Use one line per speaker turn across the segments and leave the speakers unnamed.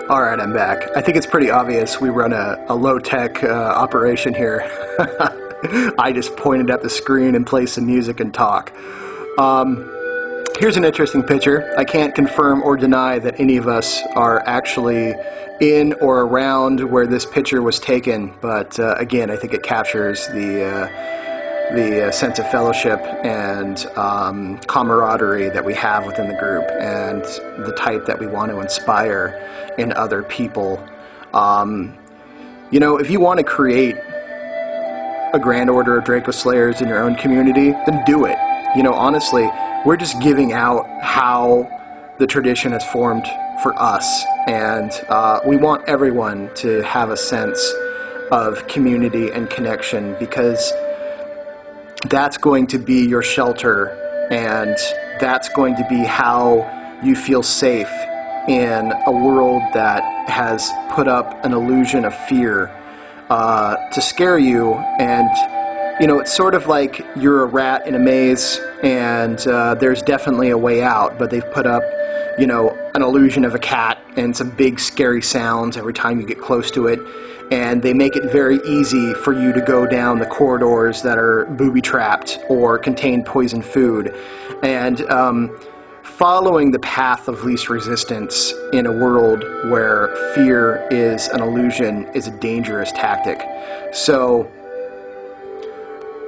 Alright, I'm back. I think it's pretty obvious we run a low-tech operation here. I just pointed at the screen and play some music and talk. Here's an interesting picture. I can't confirm or deny that any of us are actually in or around where this picture was taken, but again, I think it captures the sense of fellowship and camaraderie that we have within the group, and the type that we want to inspire in other people. You know, if you want to create a grand order of Draco Slayers in your own community, then do it. You know, honestly, we're just giving out how the tradition has formed for us, and we want everyone to have a sense of community and connection, because that's going to be your shelter, and that's going to be how you feel safe in a world that has put up an illusion of fear to scare you. And you know, it's sort of like you're a rat in a maze, and there's definitely a way out, but they've put up, you know, an illusion of a cat and some big scary sounds every time you get close to it, and they make it very easy for you to go down the corridors that are booby-trapped or contain poison food. And following the path of least resistance in a world where fear is an illusion is a dangerous tactic. So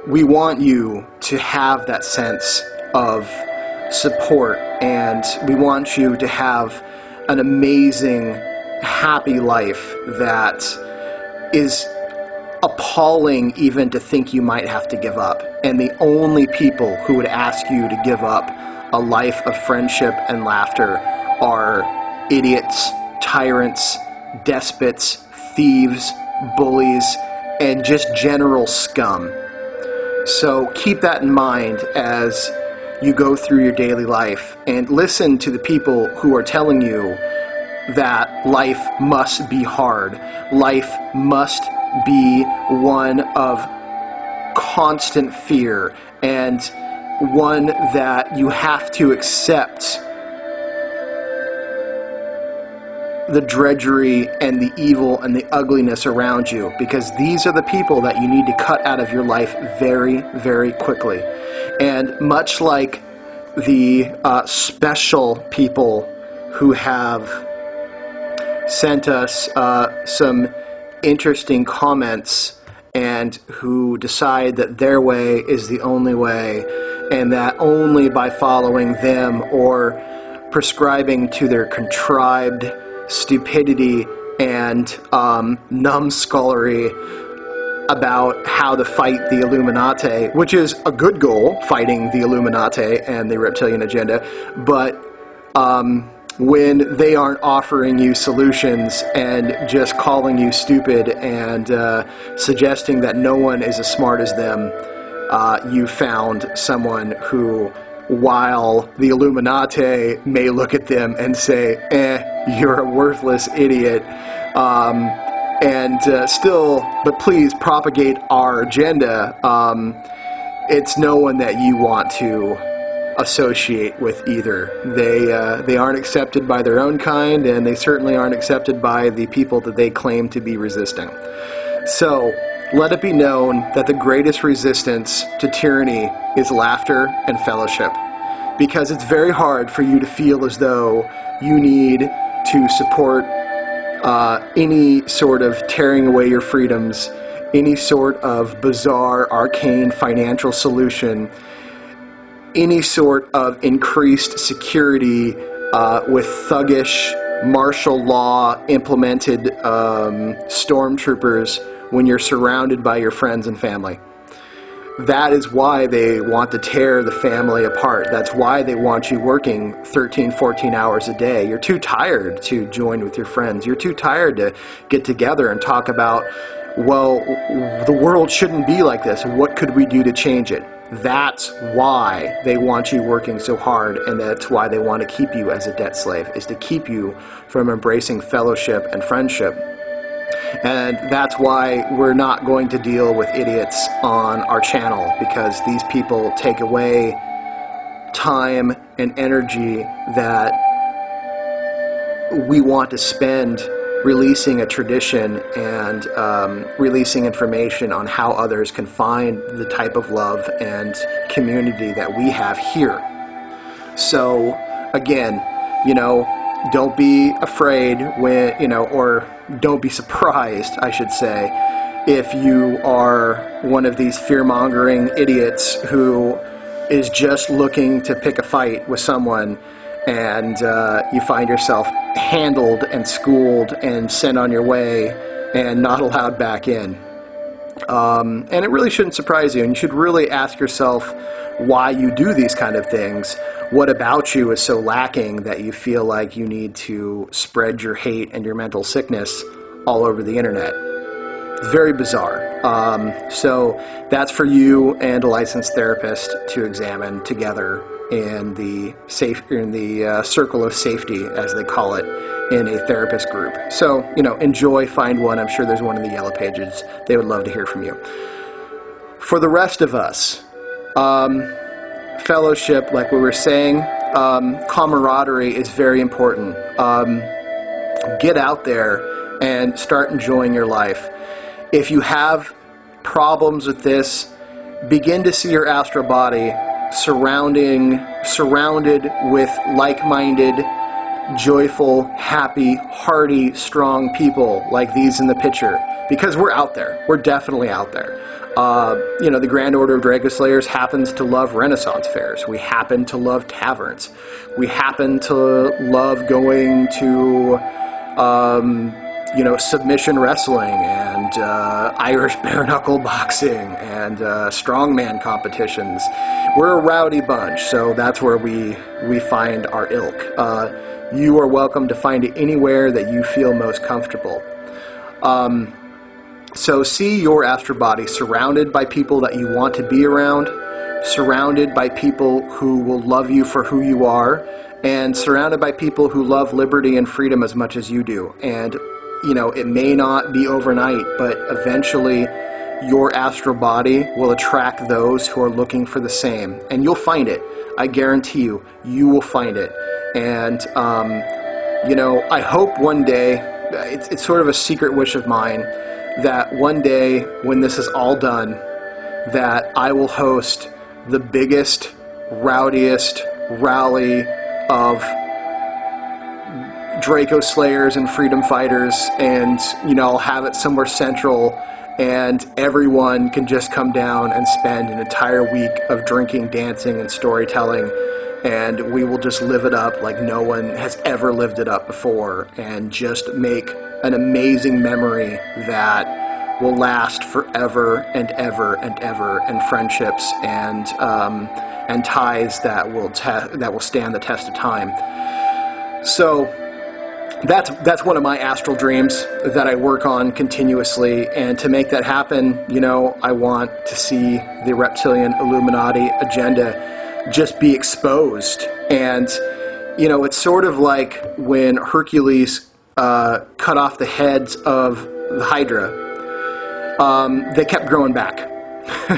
we want you to have that sense of support, and we want you to have an amazing, happy life that is appalling even to think you might have to give up. And the only people who would ask you to give up a life of friendship and laughter are idiots, tyrants, despots, thieves, bullies, and just general scum. So keep that in mind as you go through your daily life, and listen to the people who are telling you that life must be hard. Life must be one of constant fear, and one that you have to accept the drudgery and the evil and the ugliness around you, because these are the people that you need to cut out of your life very, very quickly. And much like the special people who have sent us some interesting comments, and who decide that their way is the only way, and that only by following them or prescribing to their contrived stupidity and numbskullery about how to fight the Illuminati, which is a good goal, fighting the Illuminati and the reptilian agenda, but when they aren't offering you solutions and just calling you stupid and suggesting that no one is as smart as them, you found someone who, while the Illuminati may look at them and say, you're a worthless idiot, but please propagate our agenda, it's no one that you want to associate with either. They aren't accepted by their own kind, and they certainly aren't accepted by the people that they claim to be resisting. So let it be known that the greatest resistance to tyranny is laughter and fellowship, because it's very hard for you to feel as though you need to support any sort of tearing away your freedoms, any sort of bizarre, arcane financial solution, any sort of increased security with thuggish martial law implemented stormtroopers when you're surrounded by your friends and family. That is why they want to tear the family apart. That's why they want you working 13, 14 hours a day. You're too tired to join with your friends. You're too tired to get together and talk about, well, the world shouldn't be like this. What could we do to change it? That's why they want you working so hard, and that's why they want to keep you as a debt slave, is to keep you from embracing fellowship and friendship. And that's why we're not going to deal with idiots on our channel, because these people take away time and energy that we want to spend releasing a tradition and releasing information on how others can find the type of love and community that we have here. So again, don't be afraid when, or don't be surprised, I should say, if you are one of these fear-mongering idiots who is just looking to pick a fight with someone, and you find yourself handled and schooled and sent on your way and not allowed back in. And it really shouldn't surprise you, and you should really ask yourself why you do these kind of things. What about you is so lacking that you feel like you need to spread your hate and your mental sickness all over the internet? Very bizarre. So that's for you and a licensed therapist to examine together in the circle of safety, as they call it, in a therapist group. So, enjoy, find one. I'm sure there's one in the yellow pages. They would love to hear from you. For the rest of us, fellowship, like we were saying, camaraderie is very important. Get out there and start enjoying your life. If you have problems with this, begin to see your astral body surrounded with like-minded, joyful, happy, hearty, strong people like these in the picture. Because we're out there. We're definitely out there. The Grand Order of Draco Slayers happens to love Renaissance fairs. We happen to love taverns. We happen to love going to, submission wrestling and Irish bare knuckle boxing and strongman competitions. We're a rowdy bunch, so that's where we find our ilk. You are welcome to find it anywhere that you feel most comfortable. So see your astral body surrounded by people that you want to be around, surrounded by people who will love you for who you are, and surrounded by people who love liberty and freedom as much as you do. And, it may not be overnight, but eventually your astral body will attract those who are looking for the same. And you'll find it. I guarantee you, you will find it. And, I hope one day, it's sort of a secret wish of mine, that one day when this is all done, that I will host the biggest, rowdiest rally of Draco Slayers and freedom fighters, and I'll have it somewhere central, and everyone can just come down and spend an entire week of drinking, dancing, and storytelling, and we will just live it up like no one has ever lived it up before, and just make an amazing memory that will last forever and ever and ever, and friendships and ties that will stand the test of time. So that's one of my astral dreams that I work on continuously, and to make that happen, I want to see the reptilian Illuminati agenda just be exposed. And it's sort of like when Hercules cut off the heads of the Hydra. They kept growing back.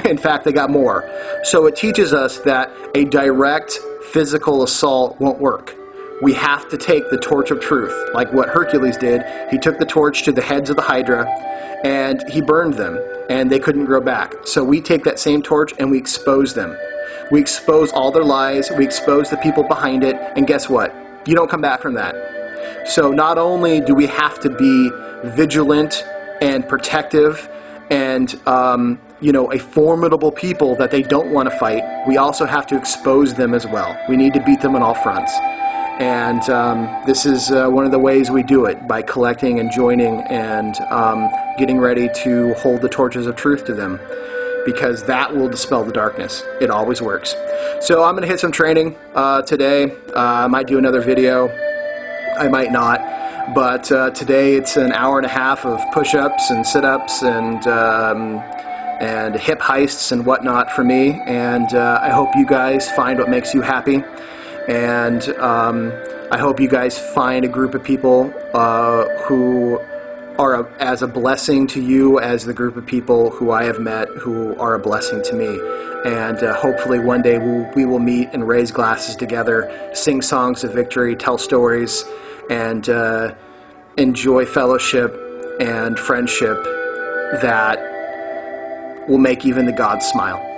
In fact, they got more. So it teaches us that a direct physical assault won't work. We have to take the torch of truth, like what Hercules did. He took the torch to the heads of the Hydra, and he burned them, and they couldn't grow back. So we take that same torch and we expose them. We expose all their lies, we expose the people behind it, and guess what? You don't come back from that. So not only do we have to be vigilant and protective and, a formidable people that they don't want to fight, we also have to expose them as well. We need to beat them on all fronts. And this is one of the ways we do it, by collecting and joining and getting ready to hold the torches of truth to them, because that will dispel the darkness. It always works. So I'm going to hit some training today. I might do another video. I might not. But today it's an hour and a half of push-ups and sit-ups and hip heists and whatnot for me. And I hope you guys find what makes you happy. And I hope you guys find a group of people who are as a blessing to you as the group of people who I have met who are a blessing to me. And hopefully one day we will meet and raise glasses together, sing songs of victory, tell stories, and enjoy fellowship and friendship that will make even the gods smile.